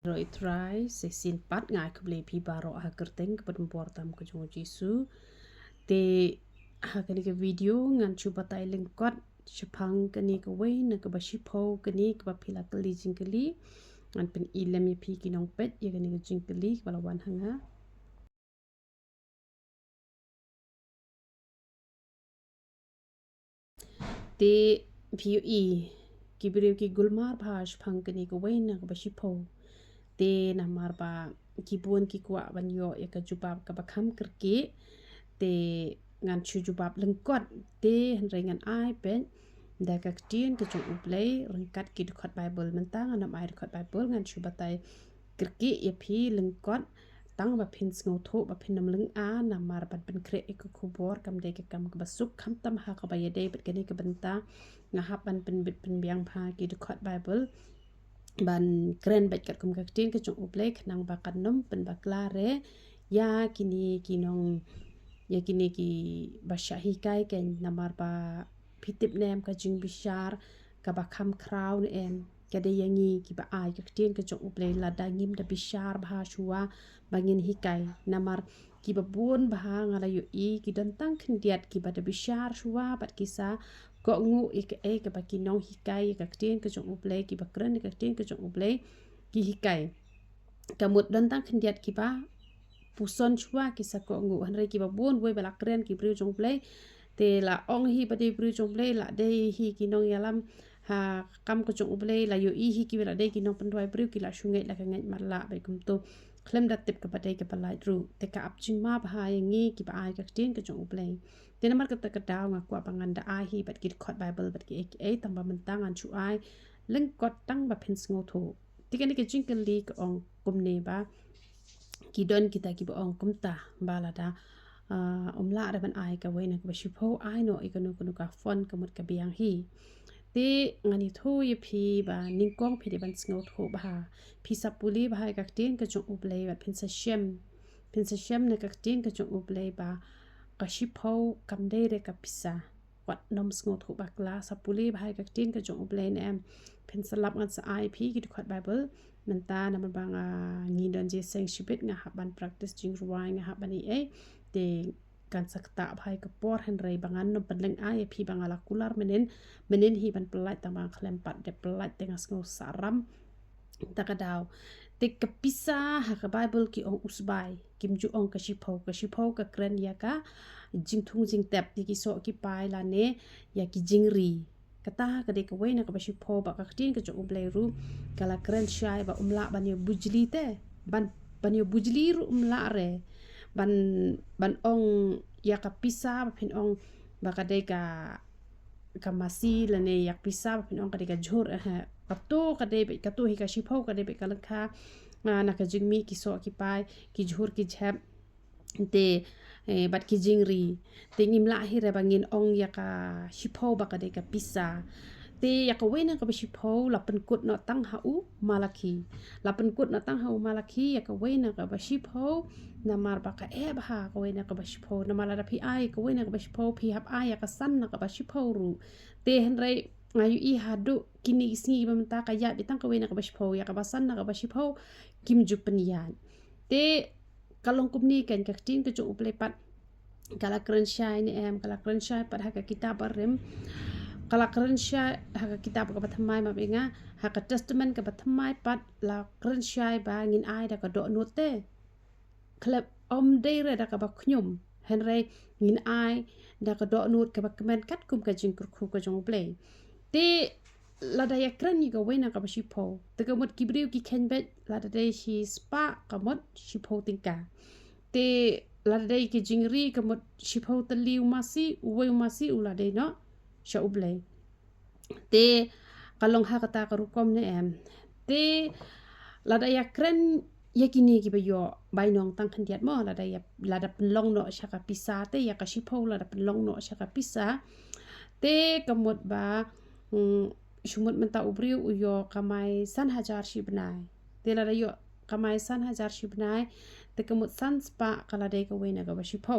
Roi try sesin pat ngai keble pi baro ha kerteng keperempuan tam ke jongo Jesu te ha kani ke video ngan cuba tai lengkot shaphang kani ke wei na ke bashipho kani ke bapila keli jingkeli ngan pen ilem ya pi kinong pet ya kani ke jingkeli balawan hanga te piu i kibriu ki gulmar bhash phang kani ke wei na ke bashipho te namar ba kibuan ki kwa ban yo ya ka jubab ka bakham kerke te ngan chu jubab lengkot te hanrai ngan ai pen da ka tien ke chung uplay rengkat ki dekat bible mentang anam ai dekat bible ngan chu batai kerke ya phi lengkot tang ba phin sngo tho ba phin nam leng a namar ban pen kre ek khubor kam de ke kam ka basuk kham tam ha ka ba ya de bet kani ke benta nga hap ban pen bit pen biang pha ki dekat bible ban keren bet kat kum ka tien ke chung uplay nang ba kan nom pen ba klare ya kini kinong ya kini ki basyahi kai ken namar ba pitip nem ka jing bishar ka ba kham crown em kada yangi ki ba ai ka tien ka jong uplay la da ngim da bishar bha shua bangin hikai namar ki ba bun bha ngala yu i ki dan tang khndiat ki ba da bishar shua bat kisa ko ngu ik e ka ba ki nong hikai ka tien ka jong uplay ki ba kren ka tien ka jong uplay ki hikai kamut dan tang khndiat ki ba puson chua ki sako ngu hanre ki ba bon boy bala kren ki briu jong play te la ong hi ba de briu jong play la de hi ki nong yalam ha kam ko jong play la yo i hi ki bela de ki nong pendoi briu ki la shungai la ka ngai mar la ba kum to klem dat tip ka ba de ka ba lai ru te ka ap ching ma ba ha yangi ki ba ai ka tin ka jong play te namar ka ta ka daw nga kwa pangan da ai hi bat ki khot bible bat ki e tang ba mentang an chu ai leng kot tang ba phin sngo tho tikani ke jing ka li ka ong kum ne ba kidon kita ki ong kumta balada la da ban ai ka wena ka shipho ai no ikanu kunu ka fon kamut ka biang hi te ngani tho ye phi ba ningkong phi de ban sngo tho ba phi sapuli ba ka tin ka chung uplay ba phin sa shem na ka tin ka chung uplay ba ka shipho kam de re ka pisa wat nom sngo tho ba kla sapuli ba ka tin ka chung uplay ne em phin salap ngan sa ai phi ki khot bible menta na man bang ngi don je seng shibet nga haban practice jing ruai nga haban e te kan sakta bhai ka por hen rei bangan no padleng ai phi bangala kular menen hi ban pelai tang bang khlem pat de pelai tengas ngo saram takadaw te kapisa ha ka bible ki ong usbai kim ju ong ka shipho ka kren ya ka jing thung jing tap ti ki so ki pai la ne ya ki jingri kata ka de ka wena ka shipho ba ka tin ka jo ublei ru kala kren shai ba umla ban yo bujli te ban yo bujli ru umla re ban ong ya ka pisa ba phin ong ba ka de ka masi la ne yak pisa ba phin ong ka de ka jhur kato ka de ka to hi ka shipho ka de ka lakha na ka jingmi ki so ki pai ki jhur ki jhap te bat ki jingri te ngim la hi re bangin ong ya ka shipho ba ka de ka pisa te ya ka wena ka shipho la pen kut no tang ha u malaki la pen kut no tang ha u malaki ya ka wena ka shipho na mar ba ka e ba ha ka wena ka shipho na mala da phi ai ka wena ka shipho phi hap ai ya ka san na ka shipho ru te hen re ngayu i hadu kini singi ba menta ka ya bitang ka wena ka shipho ya ka basan na ka shipho kim ju penian te kalong kumni kan ka tin ka chu uple pat kala kren shai ni em kala kren shai pat ha ka kitab rem kala kren shai ha ka kitab ka pathamai ma benga ha ka testament ka pathamai pat la kren shai ba ngin ai da ka do not te klep om de re da ka ba khnyum hen re ngin ai da ka do not ka ba kmen kat kum ka jing kur khu ka jong play te la da ya kren ni ka wena ka ba shipho te ka mot kibriu ki khenbet la da de shi spa ka mot shipho tingka te la da ki jingri ka mot shipho ta liu masi uwe masi ula de no sha uble te kalong ha kata ka rukom ne em te la da ya kren ya kini ki ba yo bai nong tang khandiat mo la da penlong no sha ka pisa te ya ka shipho la da penlong no sha ka pisa te ka mot ba shumut menta ubriu uyo kamai san hajar shibnai te la da yo kamai san hajar shibnai te kamut san spa kala de ka wena ka ba shipho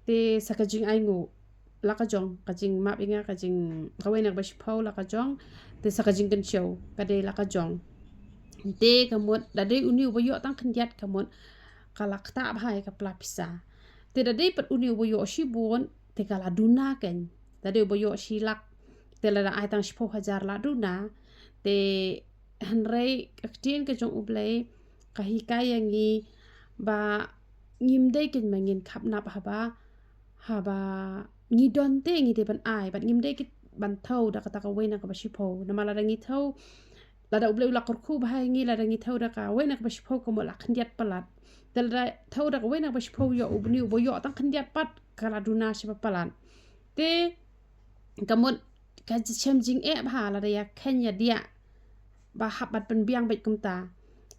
te sakajing ai ngu la ka jong ka jing ma binga ka jing ka wena ka ba shipho la ka jong te sakajing kan show ka de la ka jong te kamot dade uni ubayo tang khandiat kamot kalak ta bhai ka plapisa te dade pat uni ubayo shibon te kala duna ken dade ubayo shilak te la ai tang shpo hajar la duna te hanrei aktien ka jong ublei kahikai yangi ba ngimdei ken mangin khapnap haba ngidon te ngi de ban ai bat ngimdei kit ban thau da ka ta ka wena ka ba shipho na mala ngi thau lada ubleu la korku bahai ngi lada ngi thau da ka wena ka ba shipho ko mo la khandiat palat tel da thau da ka wena ka ba shipho yo ubni ubo yo tang khandiat pat kala duna shipa palat te kamot ka chem jing e bha la da ya khenya dia ba habat pen biang bet kumta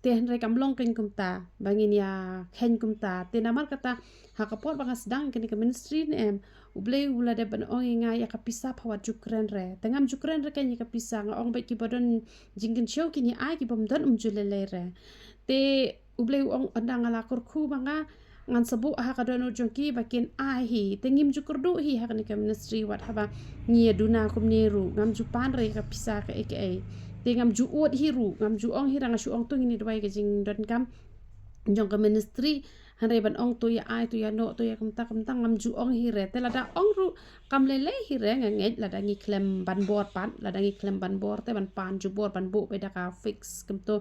te henre kam long ken kumta bangin ya khen kumta te namar kata hakapot banga sedang ken ke ministry em ublei ula de ban ong nga ya kapisa phawat jukren re tengam jukren re ken ya kapisa nga ong bet ki bodon jingkin show kin ya ai ki bom don julele re te ublei ong andang ala kurku banga ngan sabu ha ka dono jongki bakin ai hi tengim jukurdu hi ha kan ke ministry wat haba ngi duna kum neru ngam jupan re kapisa ka aka te ngam ju ot hiru ngam ju ong hirang shu ong tu ngini dwai ke jing don kam jong ka ministry han re ban ong tu ya ai tu ya no tu ya kamta ngam ju ong hire te lada ong ru kam le hire ngej lada ngi klem ban bor pan lada ngi klem ban bor te ban pan ju bor ban bu be da ka fix kam to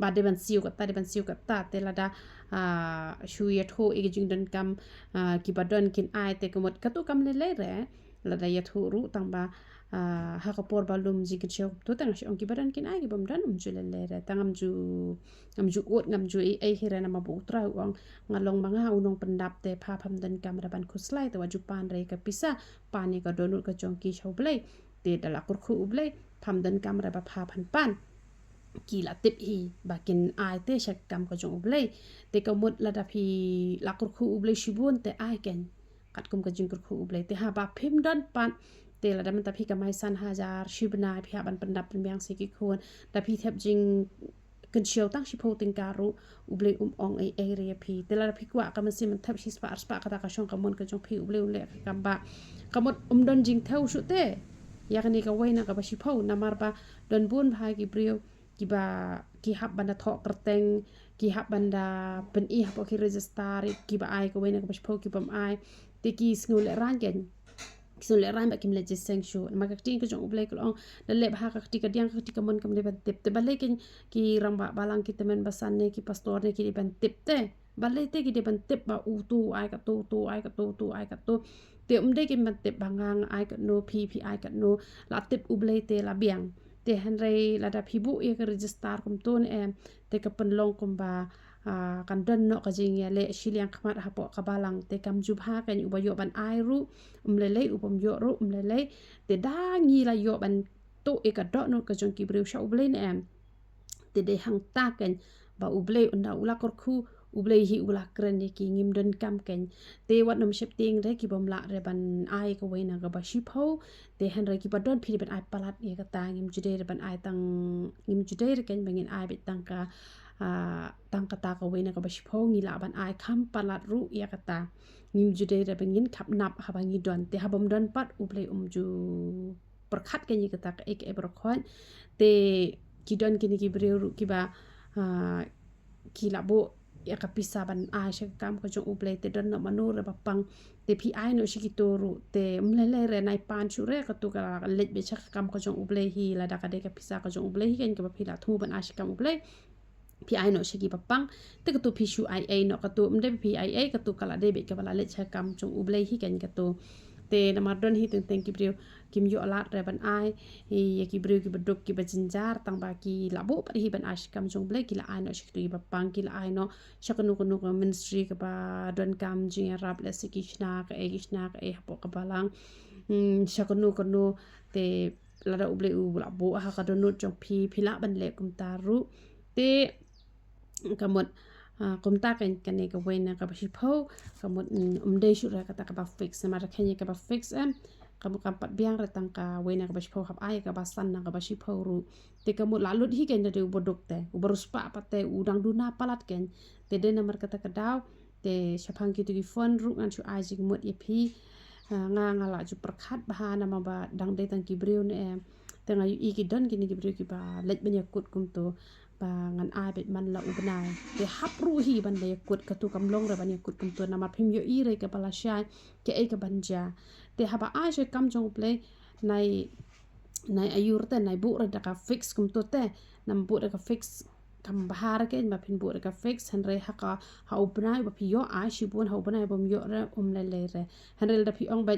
ba de ban siu ka ta de ban siu ka ta te lada shu ya tho e jing don kam ki ba don kin ai te komot ka tu kam le re lada ya tho ru tang ba hakapor balum jikit shok to tang shong ki badan kin ai bom dan julele re tangam ju ot ngam ju ai hira na mabu tra wang ngalong manga unong pendap te pha pham dan kamera ban khuslai to waju pan re ka pisa pani ka donut ka chong ki shoblai te dala kurkhu ublai pham dan kamera ba pha phan pan kila tip hi bakin ai te shak kam ka jong ublai te ka mut la da phi la kurkhu ublai shibun te ai ken kat kum ka jing kurkhu ublai te ha ba phim dan pan te la da man ta phi ka mai san hajar shibna phi ban pandap pen byang se ki khon da phi thep jing kan chiao tang shi pho ting karu ublei ong ai area phi te la phi kwa ka man sim thep shi spa ka ta ka shong ka mon ka jong phi ublei le ka ba ka mot don jing thau shu te ya kan ni ka waina ka ba shi pho na mar ba don bun bha ki brio ki ba ki hab banda tho kerteng ki hab banda pen I hab ki register ki ba ai ka waina ka ba shi pho ki bam ai te ki snul ran gen so le ran ba kim le jiseng shu ma ka tin ko jong ublei ko ong le le ba ka ti ka diang ka ti ka mon kam le ban tip te ba le ki ram ba balang ki temen basan ne ki pastor ne ki ban tip te ba le te ki de ban tip ba u tu ai ka tu ai ka tu ai ka tu te de ki ban tip bangang ai ka no pi ai ka no la tip ublei te la biang te han re la da phi bu e ka register kum ton em te ka pen long kum ba kan don no ka jing ya le shiliang khmat ha po ka balang te kam ju bha kan u ba yo ban ai ru lele upam yo ru lele te da ngi la yo ban to e ka do no ka jong ki breu sha ublei ne em te de hang ta ken ba ublei unda ula kor khu ublei hi ula kren ne ki ngim don kam ken te wat nom shep ting re ki bom la re ban ai ka we na ga ba shi pho te han re ki ba don phi ban ai palat e ka ta ngim jude re ban ai tang ngim jude re ken bangin ai bet tang ka tang ka ta ka we na ka ba shi pho ngi la ban ai kham palat ru ya ka ta ngim jude re bangin khap nap ha bangi don te ha bom don pat ublei ju perkhat ke ni ka ta ka ek e berkhon te ki don kini ki breu ru ki ba ki la bo ya ka pisa ban a she kam ko jong ublei te don no manu re bapang te phi ai no shi ki toru te mlele re nai pan chu re ka tu ka let be cha kam ko jong ublei hi la da ka de ka pisa ko jong ublei hi ken ka phi la thu ban a shi kam ublei phi ai no shi ki bapang te ka tu phi shu ai ai no ka tu mde phi ai ai ka tu kala de be ka bala let cha kam jong ublei hi ken ka tu te namar don hi teng ki breu kim yo alat re ban ai hi ki breu ki beduk ki bajinjar tang ba ki labo pa hi ban ash kam jong blek ki la ai no shik tu ba pang ki la ai no shakanu kunu ka ministry ka ba don kam jing rap le sikishna ka e kishna ka e hapo ka balang shakanu kunu te la da uble u labo ha ka don jong phi la ban le kum taru te kamot kum ta kan ne ka wena ka ba shi pho kamot de shu ra ka ta ka ba fix ma ra khen ka ba fix em kamu kampat biang retang ka wena ka ba shi pho hab ai ka ba san na ka ba shi pho ru te kamu lalut hi ken de ubodok te ubarus pa te udang duna palat ken te de namar kata ka daw te shaphang ki tu ki phone ru ngan chu ai jing mot ye phi nga la ju prakhat bahana ma ba dang de tang ki breu ne em te nga i ki don ki ni ki breu ki ba let benya kut kum to bangan ai bet man la ubnai te hap ruhi ban le kut katu kamlong re ban kut kam tu nama phim yo i re ke bala shai ke e ke banja te haba ai she kam jong play nai ayur te nai bu re da ka fix kum to te nam bu re ka fix kam bahar ke ma phin bu re ka fix han re ha ubnai ba phi yo ai shi bun ha ubnai bom yo re le re han re da phi ong ba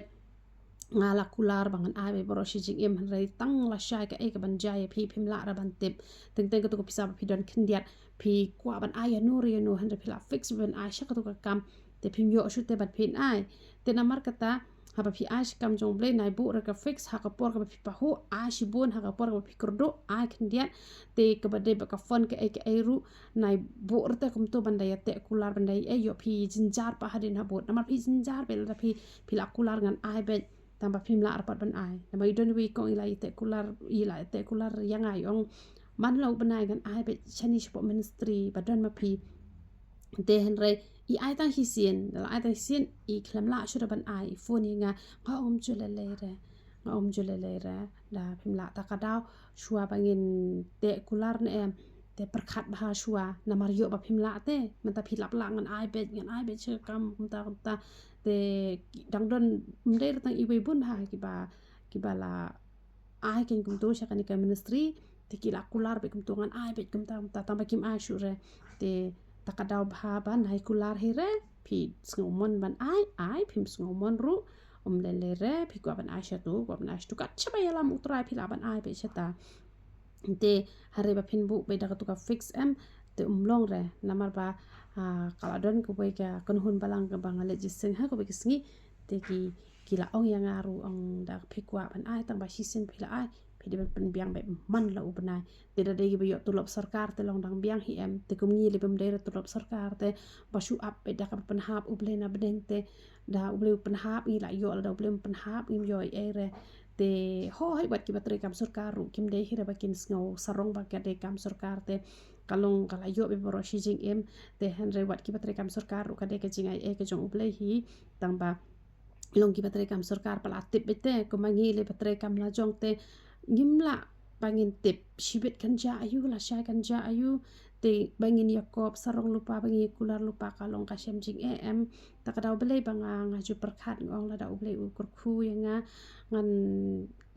ngala kular bangan ai be boro shi jing em han re tang la shai ke e ke banja ya phi phim la ra ban tip teng teng ka to ko pisa phi don khindiat phi kwa ban ai ya no han re phi la fix ban ai sha ka to ka kam te phim yo shu te bat phin ai te namar kata haba phi ai kam jong ble nai bu ra ka fix ha ka por ka phi pa hu ai shi bon ha ka por ka phi kurdo ai khindiat te ka ba de ba ka fon ke e ru nai bu ra te kum to ban da ya te kular ban dai e yo phi jinjar pa hadin ha bot namar phi jinjar be la phi la kular ngan ai be tambah phim la arpat ban ai nama idon wi kong ila te kular yang ai ong man lau banai gan ai be chani shpo ministry badan ma phi te hen re i ai tang hisien la ai tang hisien i khlam la shura ban ai phone nga nga chule le re da phim la ta ka daw shua bangin te kular ne em te perkhat bah shua namar yo ba phim la te man ta phi lap la ngan ai be che kam ta te dang don mde tang i bun ba ki ba la ai ken kum to sha kan ka ministry te ki la kular be kum to ngan ai be kum ta tamba kim ai shu re te takadaw ba ban hai kular he re phi ngomon ban ai phim ngomon ru le re phi kwa ban ai sha tu kwa ban ai tu kat chaba ya lam utrai phi la ban ai be chata te hare ba phin bu be da ka tu ka fix em te long re namar ba kala don ko be ka kon hun balang ka bangale jiseng ha ko be kisngi te ki la ong yang aru ong da phi kwa ban ai tang ba sisen phi la ai phi de ban biang be man la ubnai te da de be yo tulop sarkar te long dang biang hi em te kum ni le bem de tulop sarkar te ba shu up be da ka pan hap uble na bedeng te da uble pan hap i la yo da uble pan hap im yo e re te ho hai bat ki batre kam sarkar ru kim de hi re ba kin sngo sarong ba ka de kam sarkar te kalong kala yo be boro shi jing em te han re wat ki batre kam sarkar ru ka de ka jing ai e ka jong uble hi tang ba long ki batre kam sarkar pala tip bete ko mangi le batre kam la jong te ngimla bangin tip shibet kan ja ayu la shay kan ja ayu te bangin yakob sarong lupa bangi kular lupa kalong ka shem jing em takadaw belay banga ngaju perkhat ngong la da ublay u kurku nga ngan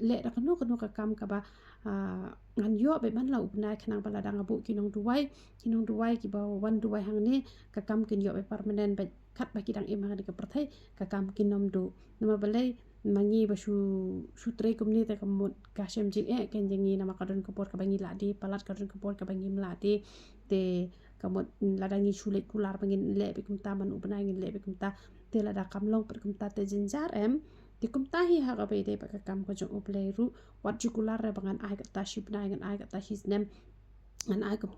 le da kanu ka kam ka ba ngan yo be man la upnai khnang bala da ngabu kinong duwai ki ba wan duwai hang ni ka kam kin yo be permanent ba khat ba kidang im hang ka prathai ka kam kinom du nama belay mangi ba shu tre kumni te kamut ka shem jing ken jingi nama kadon kapor ka bangi la di palat kadon kapor ka bangi mla di te kamut ladangi shulet kular bangin le be kum ta man ubnai ngin le be kum ta te lada kamlong per kum ta te jinjar em ti kum ta hi ha ka be de ba ka kam ko jong uplay ru wat jukular re bangan ai ka ta ship nai ngan ai ka ta his nem ngan ai kum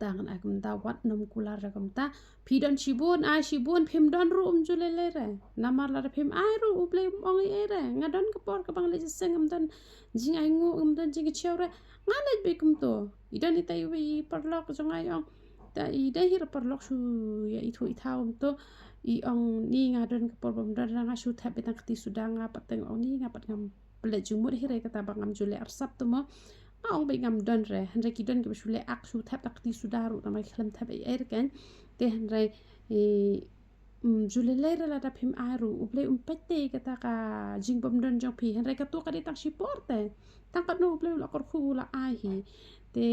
ta wat nom kular ra kum ta phi don shibun phim don ru jule le re namar la phim ai ru uplay ong e re ngadon ka por ka bang le seng don jing ai ngu don jing cheu re ngale be kum to idon ita yu parlok jong ai ong ta i de hir parlok shu ya i thu i thau to i ong ni ngadon ka por bom don nga shu thap betang ti sudanga pateng ong ni nga pat ngam ple jung mu hire ka ta bangam jule arsap to mo ong be ngam don re han re ki don ke shule ak shu thap tak ti sudaru na mai khlam thap e er ken te han re jule le la da phim aru uple pette ka ta ka jing bom don jong phi han re ka to ka de tak shiporte tang ka no uple la kor khu la ai hi te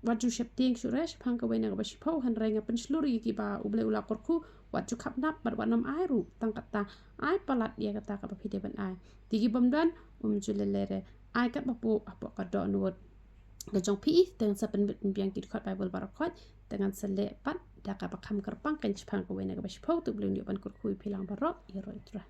wat ju shep ting shuresh phang ka wena ba shipho han re nga pen shluri ki ba uble ula kor khu wat ju khap nap bar wanam ai ru tang ka ta ai palat ya ka ta ka ba phi de ban ai ti gi bom don jule le re ai kat ba pu apo ka do nuot ka jong phi teng sa pen biang ki khot bible barakot dengan sele pat da ka ba kham karpang kan chphang ka wena ka ba shipho tu ble ni ban kor khu philang barok i ro itra